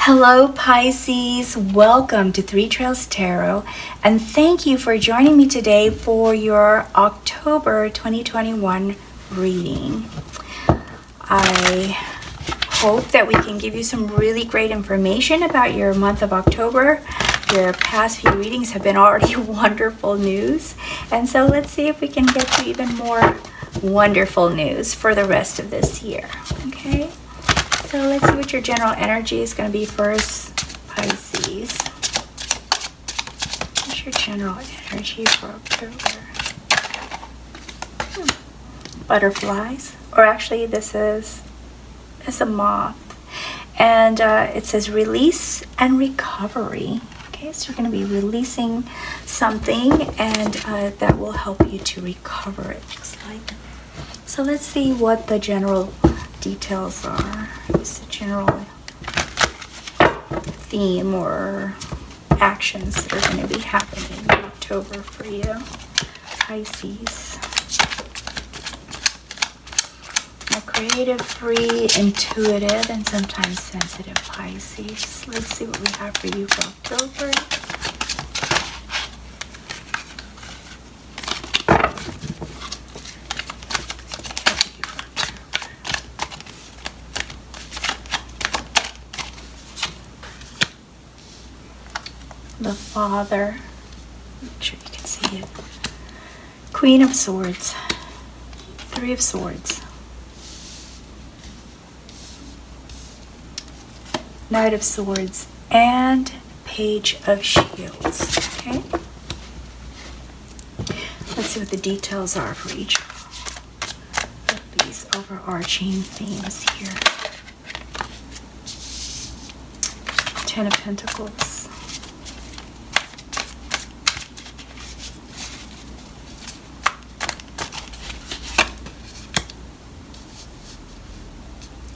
Hello Pisces, welcome to Three Trails Tarot, and thank you for joining me today for your October 2021 reading. I hope that we can give you some really great information about your month of October. Your past few readings have been already wonderful news, and so let's see if we can get you even more wonderful news for the rest of this year, okay? So let's see what your general energy is going to be first, Pisces. What's your general energy for October? Butterflies. Or actually, this is a moth. And it says release and recovery. Okay, so you're going to be releasing something, and that will help you to recover, it looks like. So let's see what the general details are. It's a general theme or actions that are going to be happening in October for you, Pisces. A creative, free, intuitive, and sometimes sensitive Pisces. Let's see what we have for you for October. The Father, make sure you can see it. Queen of Swords, Three of Swords, Knight of Swords, and Page of Shields. Okay, let's see what the details are for each of these overarching themes here. Ten of Pentacles,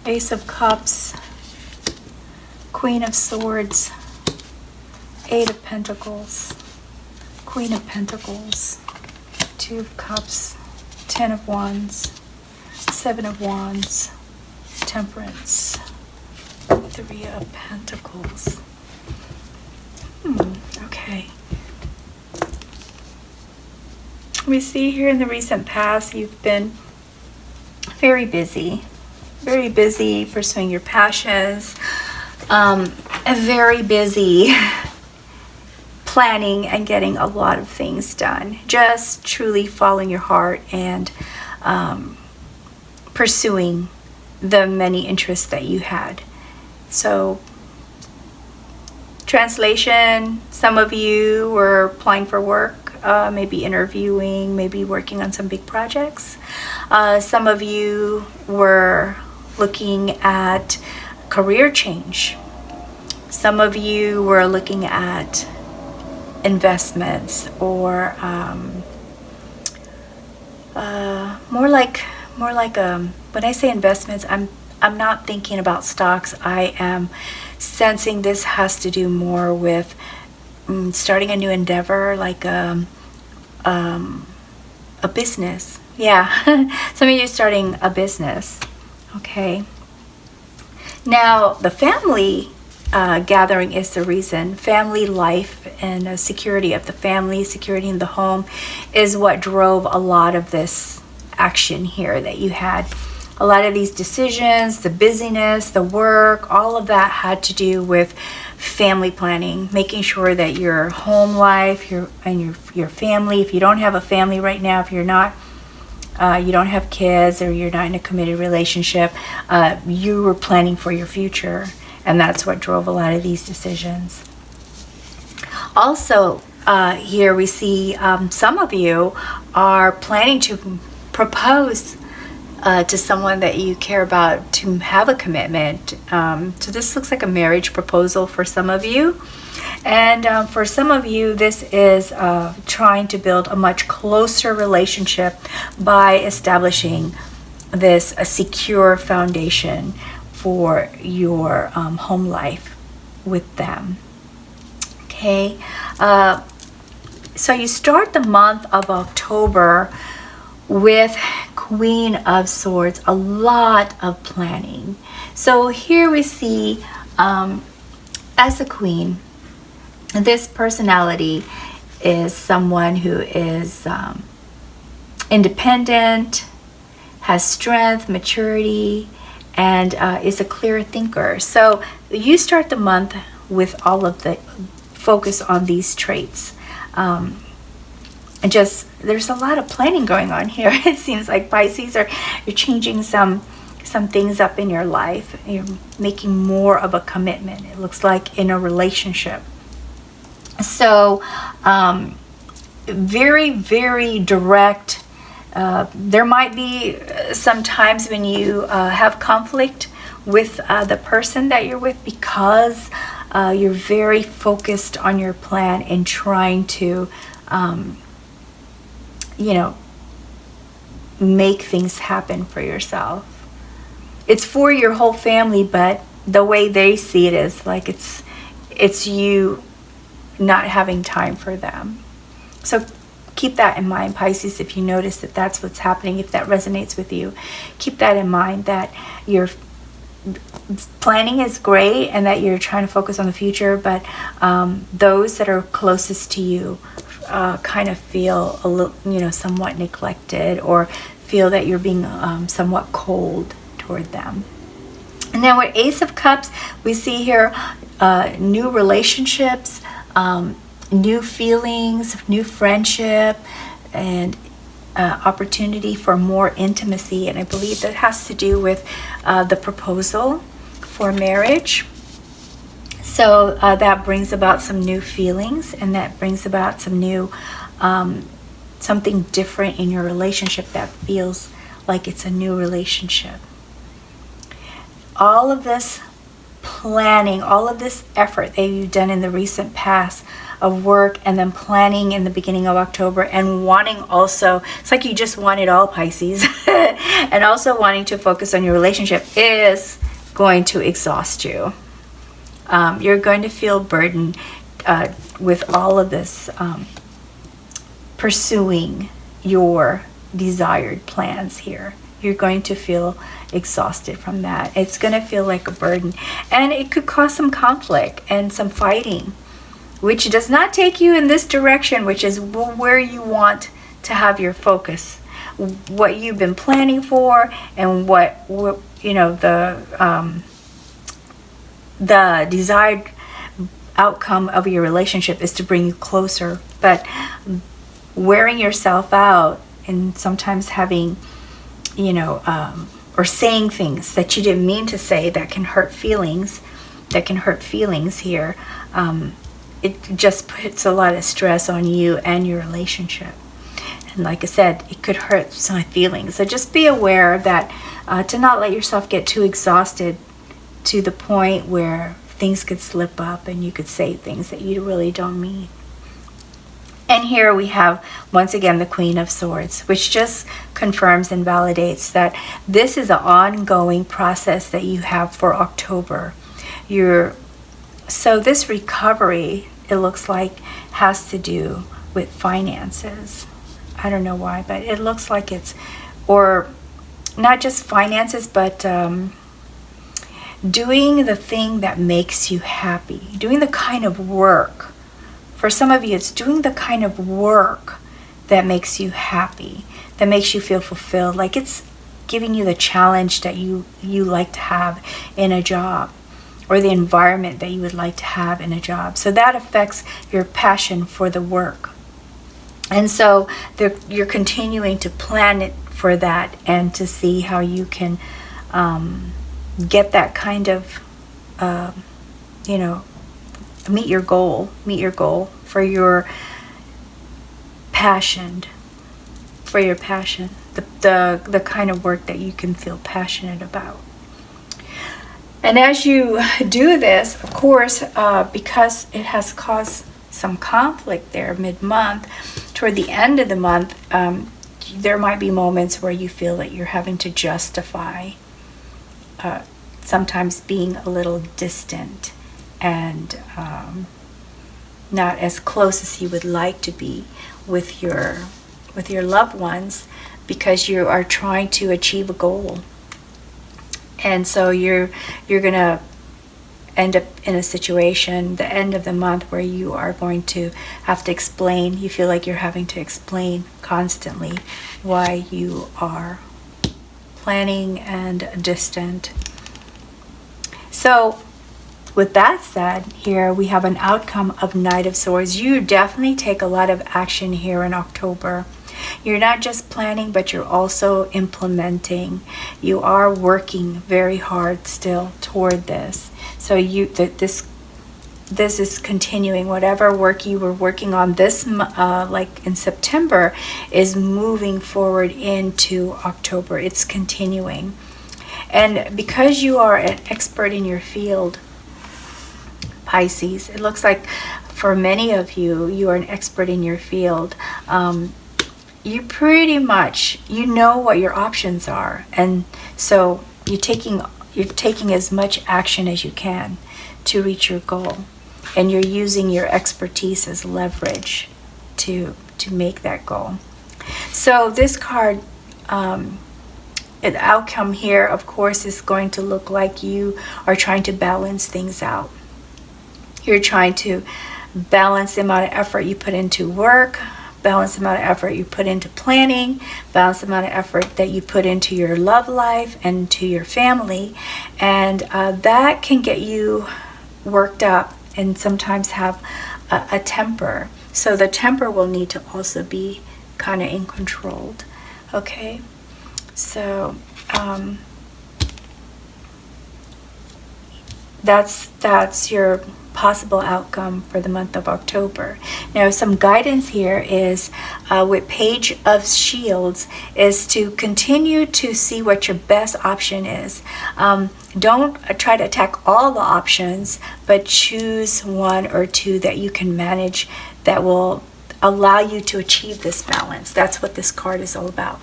Ace of Cups, Queen of Swords, Eight of Pentacles, Queen of Pentacles, Two of Cups, Ten of Wands, Seven of Wands, Temperance, Three of Pentacles. Okay. We see here in the recent past you've been very busy pursuing your passions, very busy planning and getting a lot of things done, just truly following your heart and pursuing the many interests that you had. So, translation, some of you were applying for work, maybe interviewing, maybe working on some big projects. Some of you were looking at career change. Some of you were looking at investments, or more like when I say investments, I'm not thinking about stocks. I am sensing this has to do more with starting a new endeavor, like a business. Yeah, some of you are starting a business. Okay. Now, the family gathering is the reason. Family life and security of the family, security in the home is what drove a lot of this action here that you had. A lot of these decisions, the busyness, the work, all of that had to do with family planning, making sure that your home life, your family, if you don't have a family right now, if you're not you don't have kids, or you're not in a committed relationship, you were planning for your future, and that's what drove a lot of these decisions. Also, here we see some of you are planning to propose to someone that you care about, to have a commitment. So this looks like a marriage proposal for some of you. And for some of you, this is trying to build a much closer relationship by establishing a secure foundation for your home life with them. Okay, so you start the month of October with Queen of Swords, a lot of planning. So here we see as a queen, this personality is someone who is independent, has strength, maturity, and is a clear thinker. So you start the month with all of the focus on these traits. And just, there's a lot of planning going on here. It seems like Pisces, you're changing some things up in your life. You're making more of a commitment, it looks like, in a relationship. So very, very direct. There might be some times when you have conflict with the person that you're with, because you're very focused on your plan and trying to make things happen for yourself. It's for your whole family, but the way they see it is like it's you not having time for them. So keep that in mind, Pisces. If you notice that that's what's happening, if that resonates with you, keep that in mind, that your planning is great and that you're trying to focus on the future, but those that are closest to you kind of feel a little, somewhat neglected, or feel that you're being somewhat cold toward them. And then with Ace of Cups, we see here new relationships, new feelings, new friendship, and opportunity for more intimacy. And I believe that has to do with the proposal for marriage. So that brings about some new feelings, and that brings about some new something different in your relationship that feels like it's a new relationship. All of this planning, all of this effort that you've done in the recent past of work, and then planning in the beginning of October, and wanting also, it's like you just want it all, Pisces, and also wanting to focus on your relationship is going to exhaust you. You're going to feel burdened with all of this pursuing your desired plans here. You're going to feel exhausted from that. It's going to feel like a burden, and it could cause some conflict and some fighting, which does not take you in this direction, which is where you want to have your focus, what you've been planning for, and what the desired outcome of your relationship is to bring you closer. But wearing yourself out and sometimes having or saying things that you didn't mean to say, that can hurt feelings here. It just puts a lot of stress on you and your relationship. And like I said, it could hurt some feelings. So just be aware that to not let yourself get too exhausted to the point where things could slip up and you could say things that you really don't mean. And here we have, once again, the Queen of Swords, which just confirms and validates that this is an ongoing process that you have for October. So this recovery, it looks like, has to do with finances. I don't know why, but it looks like it's, or not just finances, but doing the thing that makes you happy, doing the kind of work. For some of you, it's doing the kind of work that makes you happy, that makes you feel fulfilled, like it's giving you the challenge that you like to have in a job, or the environment that you would like to have in a job. So that affects your passion for the work. And so you're continuing to plan it for that, and to see how you can get that kind of, meet your goal for your passion, the kind of work that you can feel passionate about. And as you do this, of course, because it has caused some conflict there mid-month, toward the end of the month, there might be moments where you feel that you're having to justify sometimes being a little distant and not as close as you would like to be with your loved ones, because you are trying to achieve a goal. And so you're gonna end up in a situation, the end of the month, where you are going to have to explain. You feel like you're having to explain constantly why you are planning and distant. So with that said, here we have an outcome of Knight of Swords. You definitely take a lot of action here in October. You're not just planning, but you're also implementing. You are working very hard still toward this. So this is continuing. Whatever work you were working on this, like in September, is moving forward into October. It's continuing. And because you are an expert in your field, Pisces, it looks like for many of you, you are an expert in your field. You pretty much, you know what your options are, and so you're taking as much action as you can to reach your goal, and you're using your expertise as leverage to make that goal. So this card, the outcome here, of course, is going to look like you are trying to balance things out. You're trying to balance the amount of effort you put into work, balance the amount of effort you put into planning, balance the amount of effort that you put into your love life and to your family. And that can get you worked up and sometimes have a temper. So the temper will need to also be kind of in control. Okay? So that's your possible outcome for the month of October. Now, some guidance here is with Page of Shields is to continue to see what your best option is. Don't try to attack all the options, but choose one or two that you can manage that will allow you to achieve this balance. That's what this card is all about.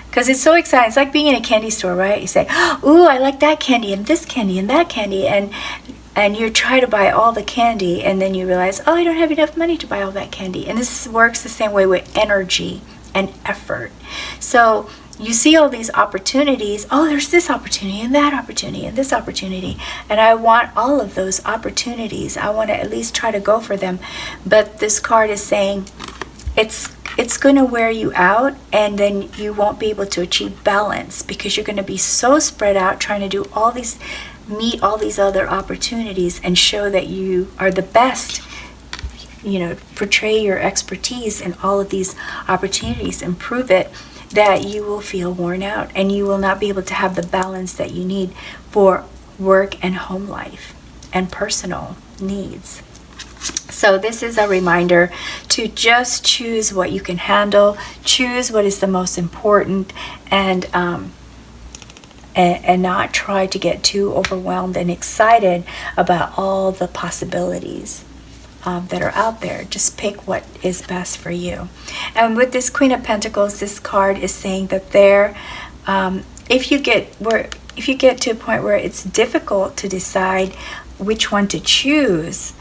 Because it's so exciting. It's like being in a candy store, right? You say, ooh, I like that candy and this candy and that candy, and you try to buy all the candy, and then you realize, oh, I don't have enough money to buy all that candy. And this works the same way with energy and effort. So you see all these opportunities. Oh, there's this opportunity and that opportunity and this opportunity. And I want all of those opportunities. I want to at least try to go for them. But this card is saying it's going to wear you out, and then you won't be able to achieve balance because you're going to be so spread out trying to do meet all these other opportunities and show that you are the best, portray your expertise in all of these opportunities and prove it, that you will feel worn out and you will not be able to have the balance that you need for work and home life and personal needs. So this is a reminder to just choose what you can handle, choose what is the most important, and not try to get too overwhelmed and excited about all the possibilities that are out there. Just pick what is best for you. And with this Queen of Pentacles, this card is saying that if you get to a point where it's difficult to decide which one to choose,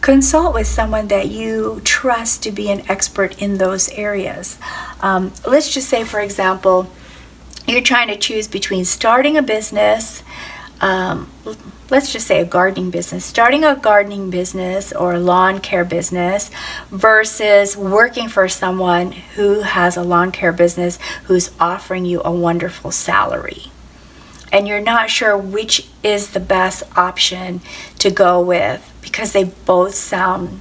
consult with someone that you trust to be an expert in those areas. Let's just say, for example, you're trying to choose between starting a business, let's just say a gardening business, starting a gardening business or a lawn care business versus working for someone who has a lawn care business who's offering you a wonderful salary. And you're not sure which is the best option to go with because they both sound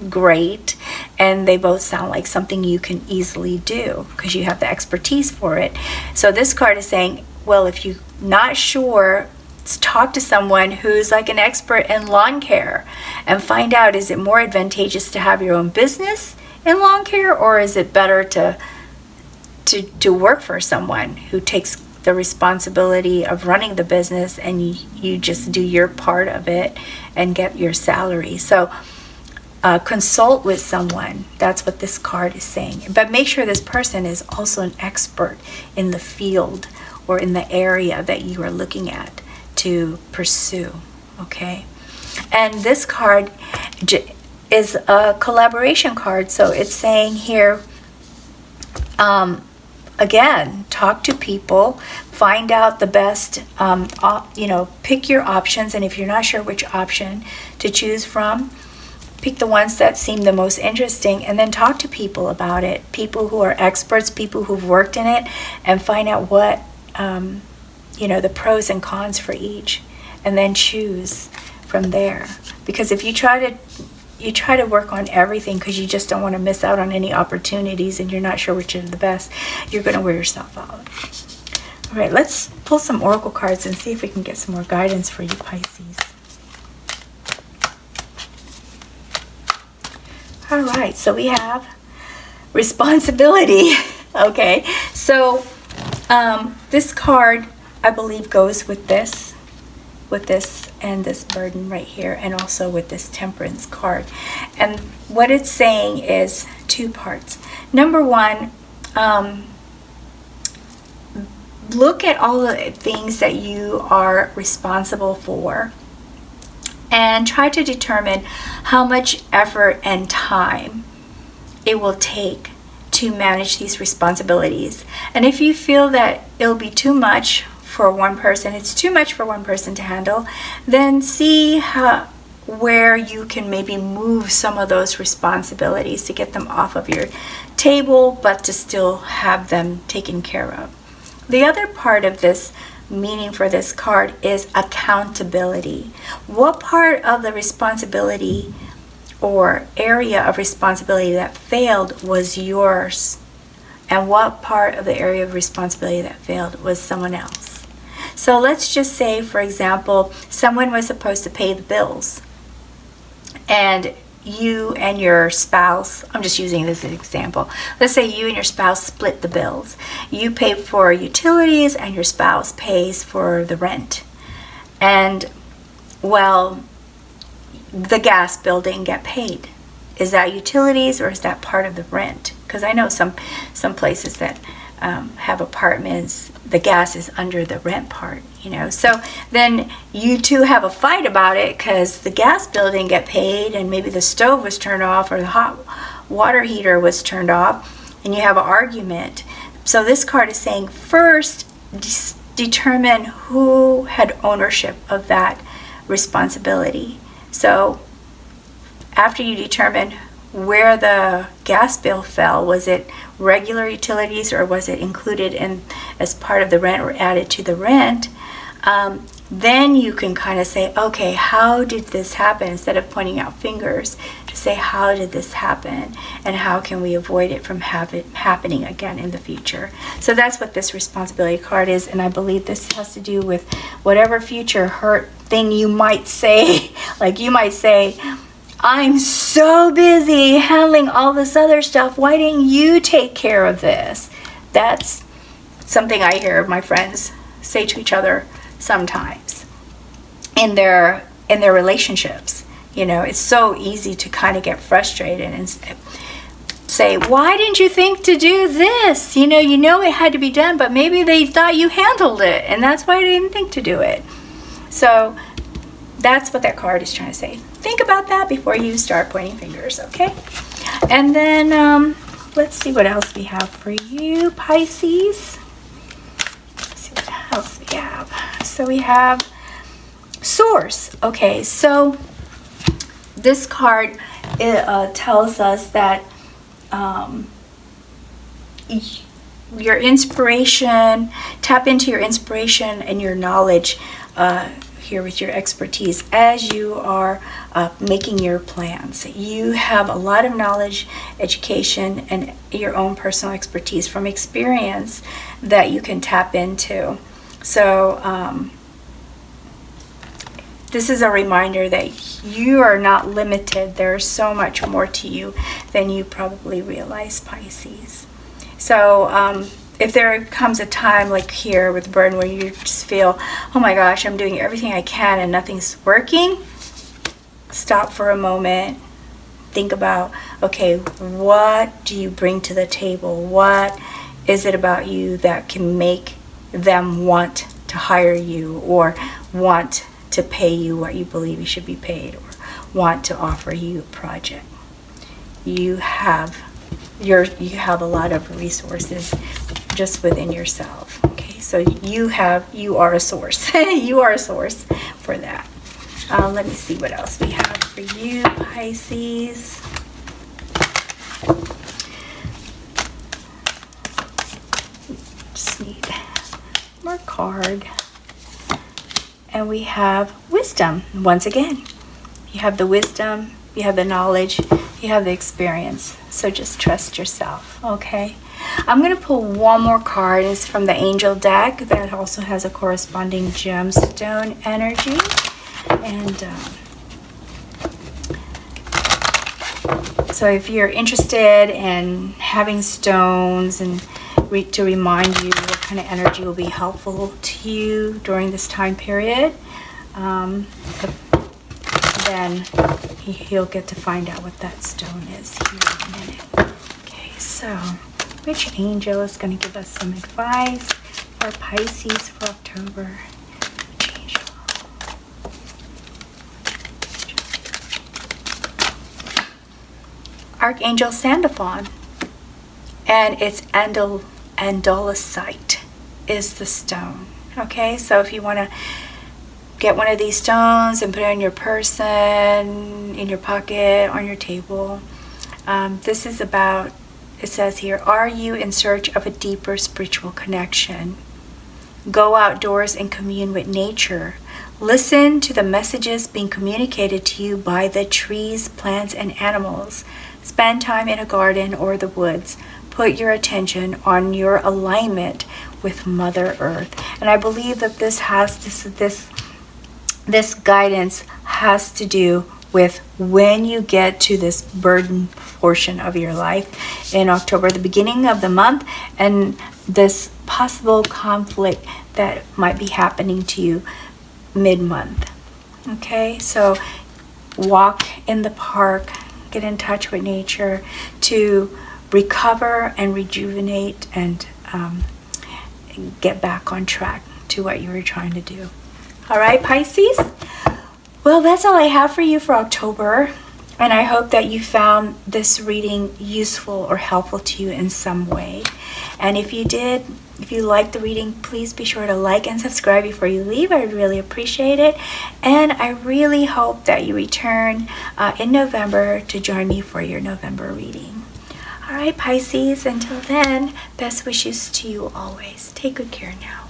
great and they both sound like something you can easily do because you have the expertise for it. So this card is saying, well, if you're not sure, talk to someone who's like an expert in lawn care and find out, is it more advantageous to have your own business in lawn care, or is it better to work for someone who takes the responsibility of running the business and you just do your part of it and get your salary? So consult with someone. That's what this card is saying. But make sure this person is also an expert in the field or in the area that you are looking at to pursue. Okay? And this card is a collaboration card. So it's saying here, again, talk to people people, find out the best, pick your options, and if you're not sure which option to choose from, pick the ones that seem the most interesting, and then talk to people about it, people who are experts, people who've worked in it, and find out what, the pros and cons for each, and then choose from there. Because if you try to work on everything because you just don't want to miss out on any opportunities and you're not sure which is the best, you're going to wear yourself out. All right, let's pull some oracle cards and see if we can get some more guidance for you, Pisces. All right, so we have responsibility. Okay, so this card, I believe, goes with this and this burden right here, and also with this temperance card. And what it's saying is two parts. Number one, look at all the things that you are responsible for and try to determine how much effort and time it will take to manage these responsibilities. And if you feel that it'll be too much for one person, it's too much for one person to handle, then see where you can maybe move some of those responsibilities to get them off of your table, but to still have them taken care of. The other part of this meaning for this card is accountability. What part of the responsibility or area of responsibility that failed was yours, and what part of the area of responsibility that failed was someone else? So let's just say, for example, someone was supposed to pay the bills, and you and your spouse, I'm just using this as an example. Let's say you and your spouse split the bills. You pay for utilities and your spouse pays for the rent. And, well, the gas bill didn't get paid. Is that utilities or is that part of the rent? Because I know some places that have apartments, the gas is under the rent part, So then you two have a fight about it because the gas bill didn't get paid, and maybe the stove was turned off or the hot water heater was turned off, and you have an argument. So this card is saying, first, determine who had ownership of that responsibility. So after you determine where the gas bill fell, was it regular utilities or was it included in as part of the rent or added to the rent, then you can kind of say, okay, how did this happen? Instead of pointing out fingers, to say, how did this happen and how can we avoid it from happening again in the future? So that's what this responsibility card is, and I believe this has to do with whatever future hurt thing you might say. Like you might say, I'm so busy handling all this other stuff. Why didn't you take care of this? That's something I hear my friends say to each other sometimes in their relationships. It's so easy to kind of get frustrated and say, why didn't you think to do this? It had to be done, but maybe they thought you handled it, and that's why they didn't think to do it. So that's what that card is trying to say. Think about that before you start pointing fingers, okay? And then let's see what else we have for you, Pisces. Let's see what else we have. So we have Source. Okay, so this card tells us that your inspiration, tap into your inspiration and your knowledge here with your expertise as you are making your plans. You have a lot of knowledge, education, and your own personal expertise from experience that you can tap into. So this is a reminder that you are not limited. There's so much more to you than you probably realize, Pisces. So if there comes a time like here with burden where you just feel, oh my gosh, I'm doing everything I can and nothing's working, stop for a moment. Think about, okay, what do you bring to the table? What is it about you that can make them want to hire you or want to pay you what you believe you should be paid or want to offer you a project? You have a lot of resources just within yourself. Okay, so you are a source. You are a source for that. Let me see what else we have for you, Pisces. Just need more card. And we have wisdom. Once again, you have the wisdom, you have the knowledge, you have the experience. So just trust yourself, okay? I'm going to pull one more card. It's from the angel deck that also has a corresponding gemstone energy. And so if you're interested in having stones and to remind you what kind of energy will be helpful to you during this time period, then he'll get to find out what that stone is here in a minute. Okay, so which angel is going to give us some advice for Pisces for October? Which angel? Archangel Sandalphon, and it's Andalusite is the stone. Okay, so if you want to get one of these stones and put it on your person, in your pocket, on your table, this is about, it says here, are you in search of a deeper spiritual connection? Go outdoors and commune with nature. Listen to the messages being communicated to you by the trees, plants, and animals. Spend time in a garden or the woods. Put your attention on your alignment with Mother Earth. And I believe that this guidance has to do with when you get to this burden portion of your life in October, the beginning of the month, and this possible conflict that might be happening to you mid-month. Okay, so walk in the park, get in touch with nature to recover and rejuvenate and get back on track to what you were trying to do. All right, Pisces? Well, that's all I have for you for October, and I hope that you found this reading useful or helpful to you in some way. And if you did, if you liked the reading, please be sure to like and subscribe before you leave. I really appreciate it. And I really hope that you return in November to join me for your November reading. All right, Pisces, until then, best wishes to you always. Take good care now.